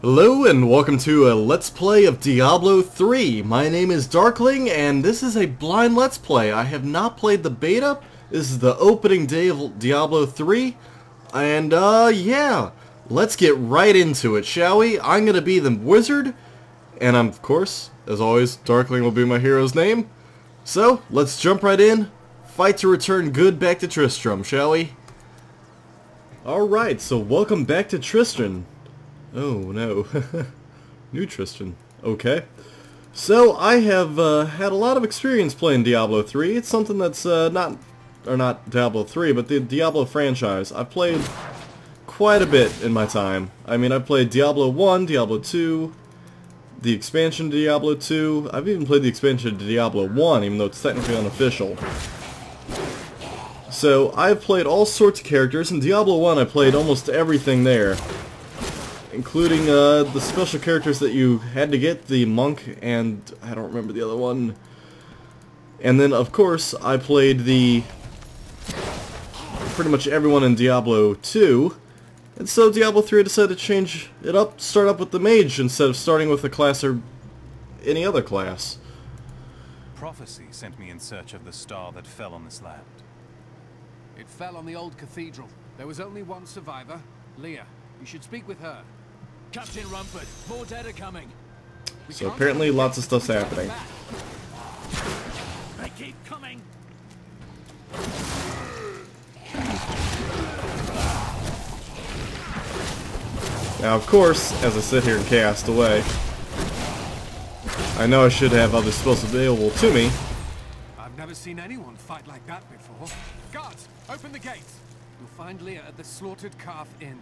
Hello and welcome to a Let's Play of Diablo 3. My name is Darqueling and this is a blind Let's Play. I have not played the beta. This is the opening day of Diablo 3. And yeah, let's get right into it, shall we? I'm gonna be the wizard. And I'm, of course, as always, Darqueling will be my hero's name. So, let's jump right in. Fight to return good back to Tristram, shall we? Alright, so welcome back to Tristram. Oh no, New Tristan. Okay. So I have had a lot of experience playing Diablo 3. It's something that's not Diablo 3, but the Diablo franchise. I've played quite a bit in my time. I mean, I've played Diablo 1, Diablo 2, the expansion to Diablo 2. I've even played the expansion to Diablo 1, even though it's technically unofficial. So I've played all sorts of characters. In Diablo 1 I played almost everything there, including the special characters that you had to get, the monk, and I don't remember the other one. And then, of course, I played pretty much everyone in Diablo 2. And so Diablo 3 decided to change it up, start up with the mage instead of starting with a class or any other class. Prophecy sent me in search of the star that fell on this land. It fell on the old cathedral. There was only one survivor, Leah. You should speak with her. Captain Rumford, more dead are coming. So apparently lots of stuff's happening. They keep coming. Now, of course, as I sit here and cast away, I know I should have other spells available to me. I've never seen anyone fight like that before. Guards, open the gates. You'll find Leah at the Slaughtered Calf Inn.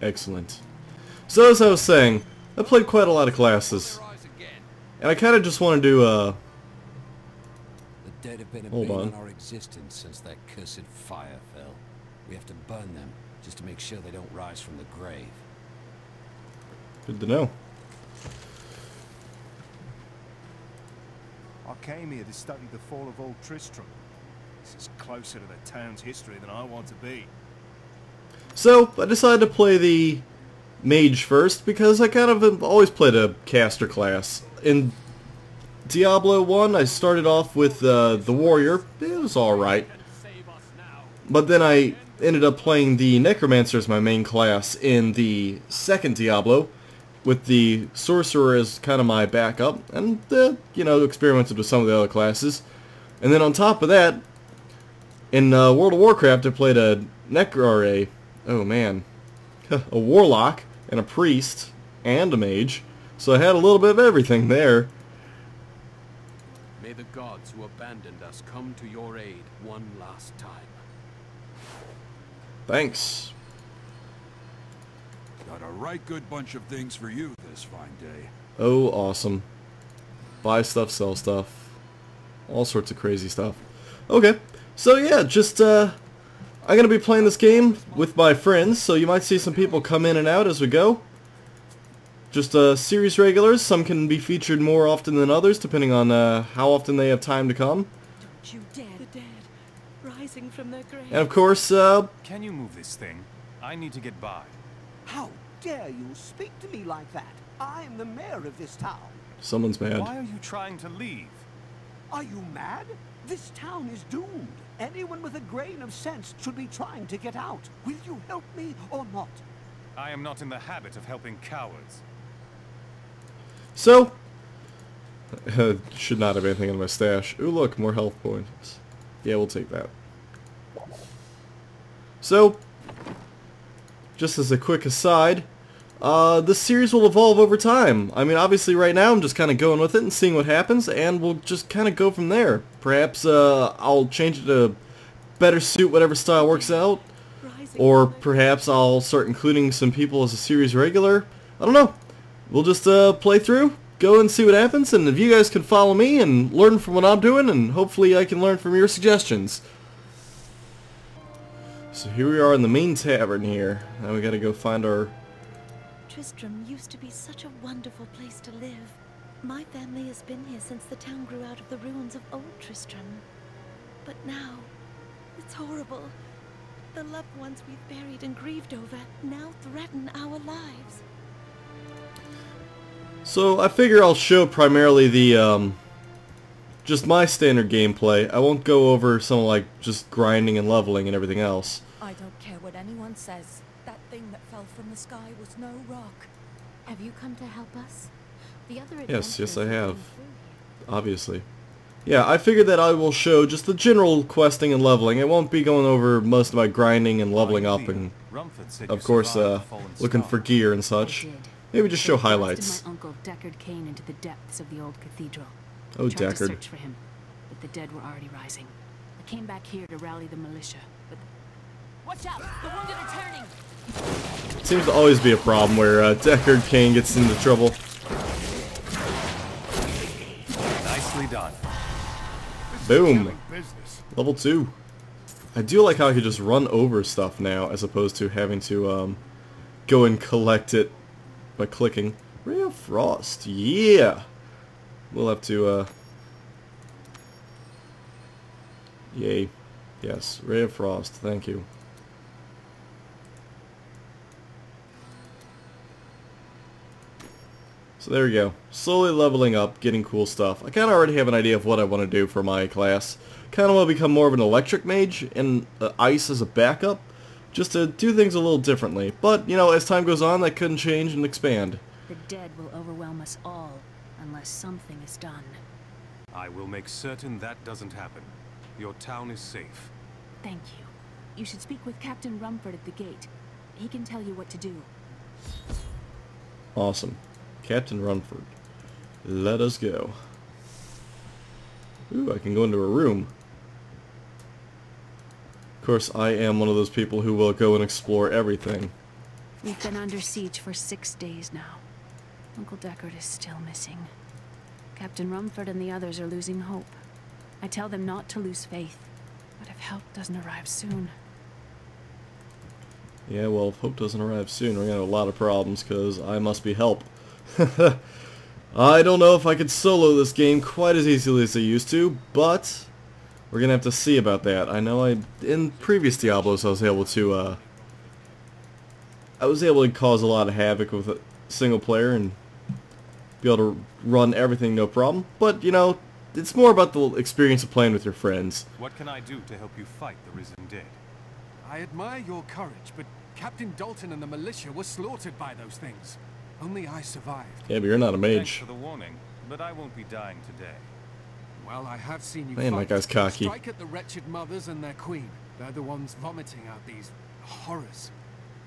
Excellent. So as I was saying, I played quite a lot of classes, and I kind of just want to do The dead have been a Hold bane on. on our existence since that cursed fire fell. We have to burn them just to make sure they don't rise from the grave. Good to know. I came here to study the fall of old Tristram. This is closer to the town's history than I want to be. So I decided to play the mage first because I kind of have always played a caster class. In Diablo 1 I started off with the warrior. It was alright. But then I ended up playing the necromancer as my main class in the second Diablo, with the sorcerer as kind of my backup, and you know, experimented with some of the other classes. And then on top of that, in World of Warcraft I played a a warlock and a priest and a mage, so I had a little bit of everything there. May the gods who abandoned us come to your aid one last time. Thanks. Got a right good bunch of things for you this fine day. Oh, awesome. Buy stuff, sell stuff. All sorts of crazy stuff. Okay, so yeah, just I'm going to be playing this game with my friends, so you might see some people come in and out as we go. Just series regulars. Some can be featured more often than others, depending on how often they have time to come. Don't you dare, the dead, rising from their graves. And of course, Can you move this thing? I need to get by. How dare you speak to me like that? I am the mayor of this town. someone's mad. Why are you trying to leave? Are you mad? This town is doomed. Anyone with a grain of sense should be trying to get out. Will you help me or not? I am not in the habit of helping cowards. So, should not have anything in my stash. Ooh, look, more health points. Yeah, we'll take that. So, just as a quick aside, this series will evolve over time. I mean, obviously right now I'm just kind of going with it and seeing what happens, and we'll just kind of go from there. Perhaps I'll change it to better suit whatever style works out, or perhaps I'll start including some people as a series regular. I don't know. We'll just play through, go and see what happens, and if you guys can follow me and learn from what I'm doing, and hopefully I can learn from your suggestions. So here we are in the main tavern here. Now we gotta go find our... Tristram used to be such a wonderful place to live. My family has been here since the town grew out of the ruins of old Tristram. But now, it's horrible. The loved ones we've buried and grieved over now threaten our lives. So I figure I'll show primarily the just my standard gameplay. I won't go over some like just grinding and leveling and everything else. I don't care what anyone says. That thing that fell from the sky was no rock. Have you come to help us? The other Yes, I adventurers have. been through here. Obviously. Yeah, I figured that I will show just the general questing and leveling. I won't be going over most of my grinding and leveling up and, Rumford said of you course, survived the fallen looking star. for gear and such. I did. Maybe just show They blasted highlights. my uncle Deckard into the depths of the old cathedral. Oh, Tried to Deckard. search for him, but the dead were already rising. I came back here to rally the militia, but watch out! The wounded are turning. Seems to always be a problem where Deckard Cain gets into trouble. Nicely done. Boom. Level 2. I do like how I can just run over stuff now as opposed to having to go and collect it by clicking. Ray of Frost. Yeah. We'll have to yay. Yes. Ray of Frost. Thank you. So there we go. Slowly leveling up, getting cool stuff. I kind of already have an idea of what I want to do for my class. Kind of want to become more of an electric mage and ice as a backup, just to do things a little differently. But, you know, as time goes on, that could change and expand. The dead will overwhelm us all, unless something is done. I will make certain that doesn't happen. Your town is safe. Thank you. You should speak with Captain Rumford at the gate. He can tell you what to do. Awesome. Captain Rumford. Let us go. Ooh, I can go into a room. Of course, I am one of those people who will go and explore everything. We've been under siege for 6 days now. Uncle Deckard is still missing. Captain Rumford and the others are losing hope. I tell them not to lose faith, but if help doesn't arrive soon... Yeah, well, if hope doesn't arrive soon, we're gonna have a lot of problems, because I must be help. I don't know if I could solo this game quite as easily as I used to, but we're gonna have to see about that. I know in previous Diablos I was able to cause a lot of havoc with a single player and be able to run everything no problem, but you know, it's more about the experience of playing with your friends. What can I do to help you fight the risen dead? I admire your courage, but Captain Dalton and the militia were slaughtered by those things. Only I survived. Yeah, but you're not a Thanks mage. for the warning, but I won't be dying today. Well, I have seen you Man, fight. that guy's cocky. Strike at the wretched mothers and their queen. They're the ones vomiting out these horrors.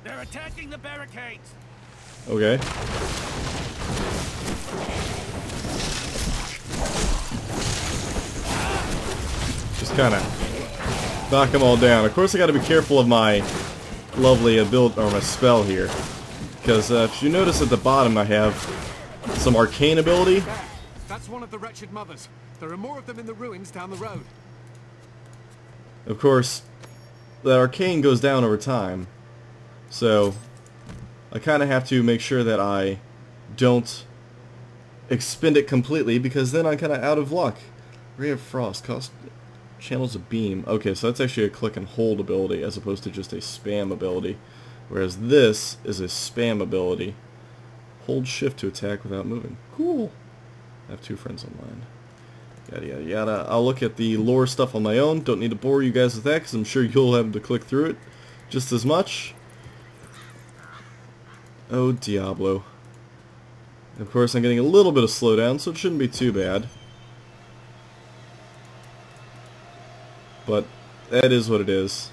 They're attacking the barricades! Okay. Just kind of knock them all down. Of course, I got to be careful of my lovely ability or my spell here, because if you notice at the bottom, I have some arcane ability. That's one of the wretched mothers. There are more of them in the ruins down the road. Of course, the arcane goes down over time, so I kind of have to make sure that I don't expend it completely, because then I'm kind of out of luck. Ray of Frost cost channels a beam. Okay, so that's actually a click and hold ability as opposed to just a spam ability, whereas this is a spam ability. Hold shift to attack without moving. Cool. I have 2 friends online. Yada yada yada. I'll look at the lore stuff on my own. Don't need to bore you guys with that, because I'm sure you'll have to click through it just as much. Oh, Diablo. Of course, I'm getting a little bit of slowdown, so it shouldn't be too bad. But that is what it is.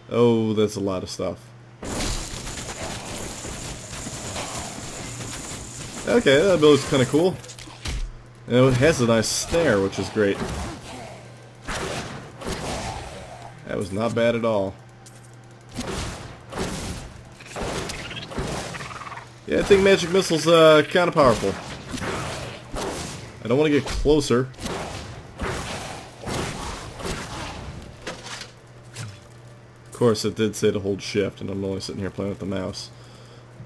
Oh, that's a lot of stuff. Okay, that ability's kind of cool. And it has a nice snare, which is great. That was not bad at all. Yeah, I think magic missile's kind of powerful. I don't want to get closer. Of course, it did say to hold shift, and I'm only sitting here playing with the mouse.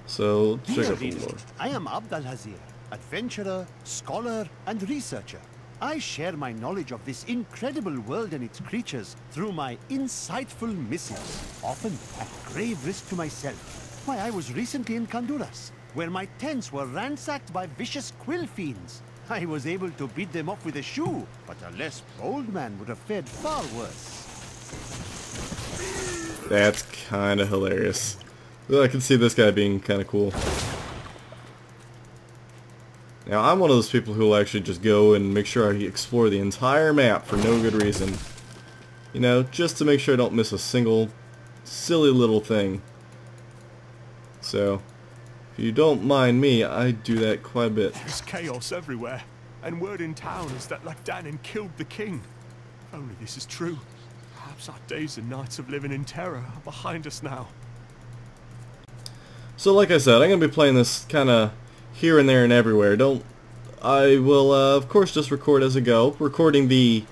So, let's check out the lore. I am Abdalhazir, adventurer, scholar, and researcher. I share my knowledge of this incredible world and its creatures through my insightful missives, often at grave risk to myself. why I was recently in Honduras, where my tents were ransacked by vicious quill fiends. I was able to beat them off with a shoe, but a less bold man would have fared far worse. That's kind of hilarious. Well, I can see this guy being kind of cool. Now, I'm one of those people who will actually just go and make sure I explore the entire map for no good reason. You know, just to make sure I don't miss a single silly little thing. So, if you don't mind me, I do that quite a bit. There's chaos everywhere, and word in town is that Lagdanin killed the king. If only this is true. Perhaps our days and nights of living in terror are behind us now. So like I said, I'm going to be playing this kind of here and there and everywhere. I will, of course, just record as I go. Recording the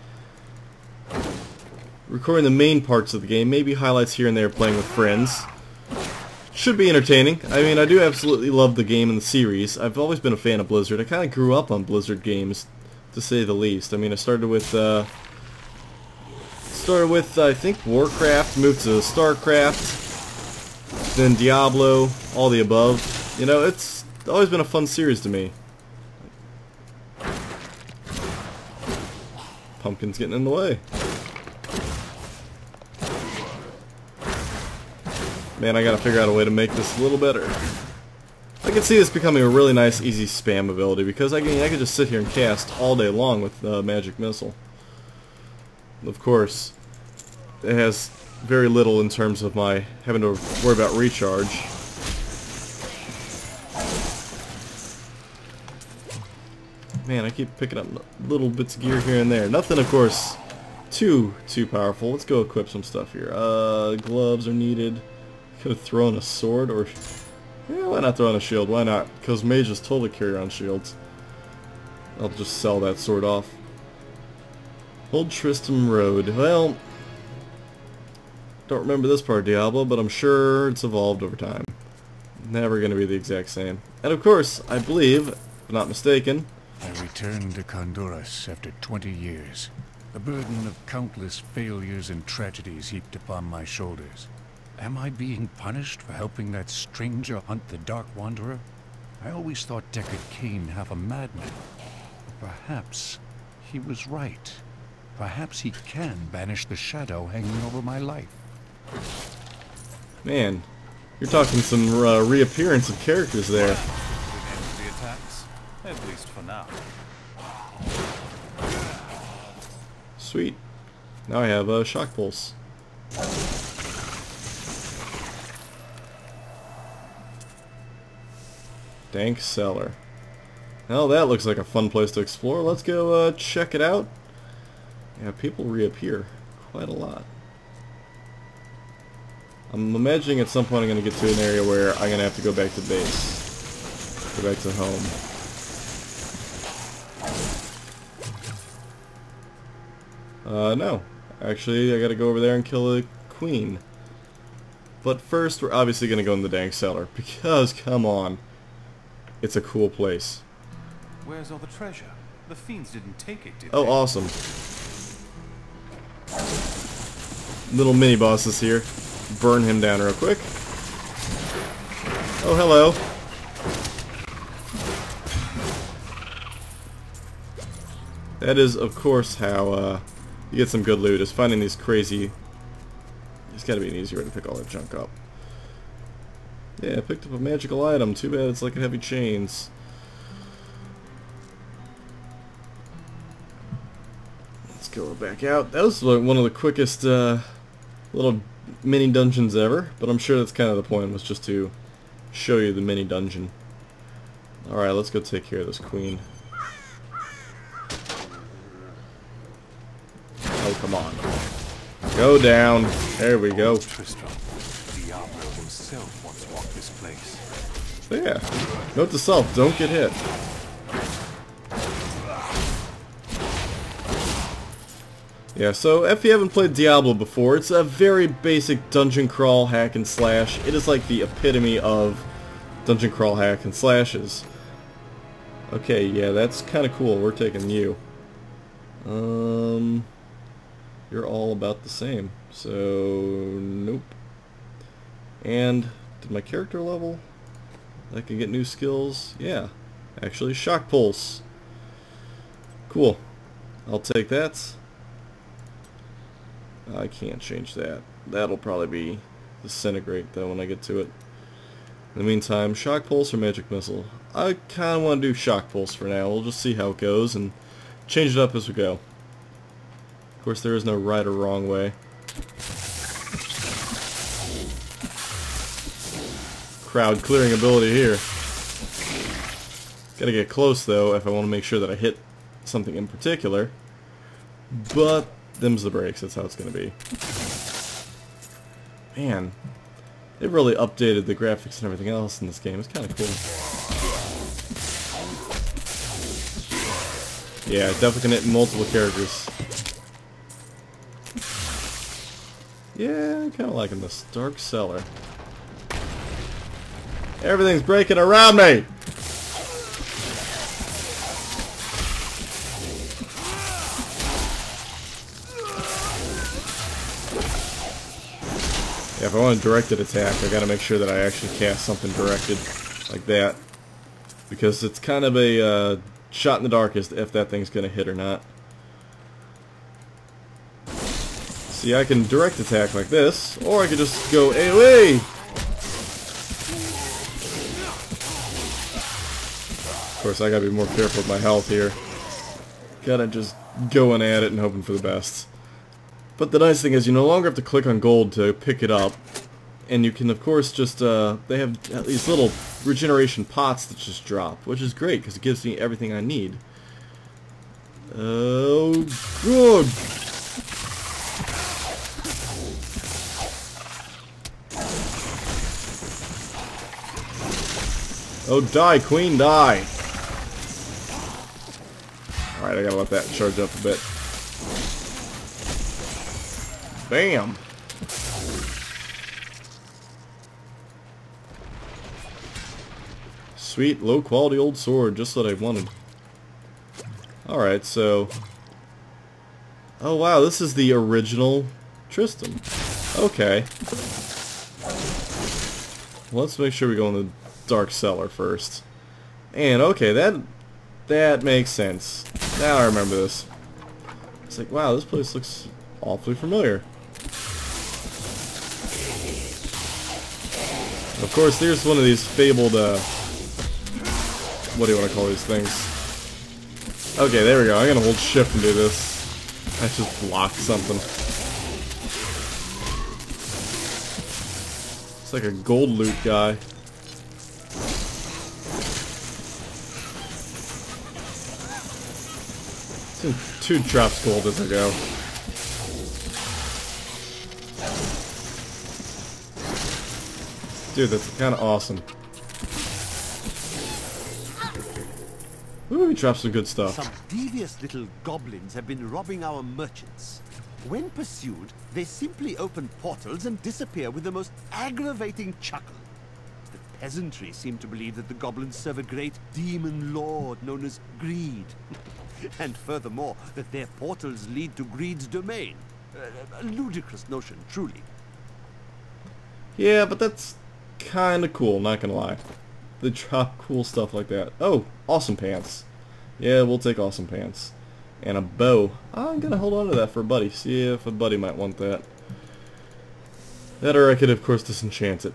main parts of the game, maybe highlights here and there playing with friends. Should be entertaining. I mean, I do absolutely love the game and the series. I've always been a fan of Blizzard. I kind of grew up on Blizzard games, to say the least. I mean, I started with I think Warcraft, moved to StarCraft, then Diablo, all the above. You know, it's always been a fun series to me. Pumpkin's getting in the way. Man, I gotta figure out a way to make this a little better. I can see this becoming a really nice, easy spam ability, because I can just sit here and cast all day long with Magic Missile. Of course, it has very little in terms of my having to worry about recharge. Man, I keep picking up little bits of gear here and there. Nothing, of course, too powerful. Let's go equip some stuff here. Gloves are needed. Could have thrown a sword, or yeah, why not throw on a shield? Why not? Because mages totally carry around shields. I'll just sell that sword off. Old Tristram Road. Well, don't remember this part of Diablo, but I'm sure it's evolved over time. Never going to be the exact same. And of course, I believe, if I'm not mistaken, I returned to Honduras after 20 years. The burden of countless failures and tragedies heaped upon my shoulders. Am I being punished for helping that stranger hunt the Dark Wanderer? I always thought Deckard Cain half a madman. But perhaps he was right. Perhaps he can banish the shadow hanging over my life. Man, you're talking some reappearance of characters there. The attacks, at least for now. Sweet. Now I have a shock pulse. Dank Cellar. Well, that looks like a fun place to explore. Let's go check it out. Yeah, people reappear quite a lot. I'm imagining at some point I'm going to get to an area where I'm going to have to go back to base. Go back to home. No. Actually, I got to go over there and kill a queen. But first, we're obviously going to go in the Dank Cellar. Because, come on. It's a cool place. Where's all the treasure? The fiends didn't take it, did Oh, they? awesome. Little mini bosses here. Burn him down real quick. Oh, hello. That is, of course, how you get some good loot, is finding these crazy... There's gotta be an easier way to pick all that junk up. Yeah, I picked up a magical item. Too bad it's like a heavy chains. Let's go back out. That was one of the quickest little mini dungeons ever, but I'm sure that's kind of the point, was just to show you the mini dungeon. Alright, let's go take care of this queen. Oh, come on. Go down. There we go. Tristram, Diablo himself once walked this place. So yeah, note to self, don't get hit. Yeah, so if you haven't played Diablo before, it's a very basic dungeon crawl hack and slash. It is like the epitome of dungeon crawl hack and slashes. Okay, yeah, that's kind of cool. We're taking you. You're all about the same. So, nope. And Did my character level? I can get new skills. Yeah. Actually, shock pulse. Cool. I'll take that. I can't change that. That'll probably be disintegrate though when I get to it. In the meantime, shock pulse or magic missile? I kind of want to do shock pulse for now. We'll just see how it goes and change it up as we go. Of course, there is no right or wrong way. Crowd clearing ability here. Gotta get close though if I want to make sure that I hit something in particular. But them's the breaks, that's how it's gonna be. Man, they've really updated the graphics and everything else in this game. It's kinda cool. Yeah, definitely can hit multiple characters. Yeah, I'm kinda liking this. Dark Cellar. Everything's breaking around me! Yeah, if I want a directed attack, I gotta make sure that I actually cast something directed like that. Because it's kind of a shot in the dark as to if that thing's gonna hit or not. See, I can direct attack like this, or I could just go AoE! Of course, I gotta be more careful with my health here. Gotta just going at it and hoping for the best. But the nice thing is you no longer have to click on gold to pick it up. And you can, of course, just, they have these little regeneration pots that just drop, which is great, because it gives me everything I need. Oh, good! Oh, die, queen, die! Alright, I gotta let that charge up a bit. Bam! Sweet, low quality old sword, just what I wanted. Alright, so... Oh wow, this is the original Tristram. Okay. Well, let's make sure we go in the Dark Cellar first. And, okay, that makes sense. Now I remember this. It's like, wow, this place looks awfully familiar. Of course, there's one of these fabled, what do you want to call these things? Okay, there we go. I'm gonna hold shift and do this. I just blocked something. It's like a gold loot guy. Two drops gold as I go. Dude, that's kind of awesome. Ooh, he dropped some good stuff. Some devious little goblins have been robbing our merchants. When pursued, they simply open portals and disappear with the most aggravating chuckle. The peasantry seem to believe that the goblins serve a great demon lord known as Greed. And furthermore, that their portals lead to Greed's domain. A ludicrous notion, truly. Yeah, but that's kind of cool, not gonna lie. They drop cool stuff like that. Oh, awesome pants. Yeah, we'll take awesome pants. And a bow. I'm gonna hold on to that for a buddy. See if a buddy might want that. That or I could, of course, disenchant it.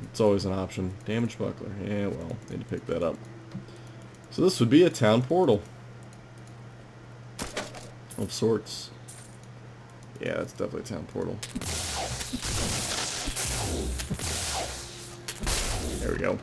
It's always an option. Damage buckler. Yeah, well, need to pick that up. So this would be a town portal. Of sorts. Yeah, that's definitely a town portal. There we go.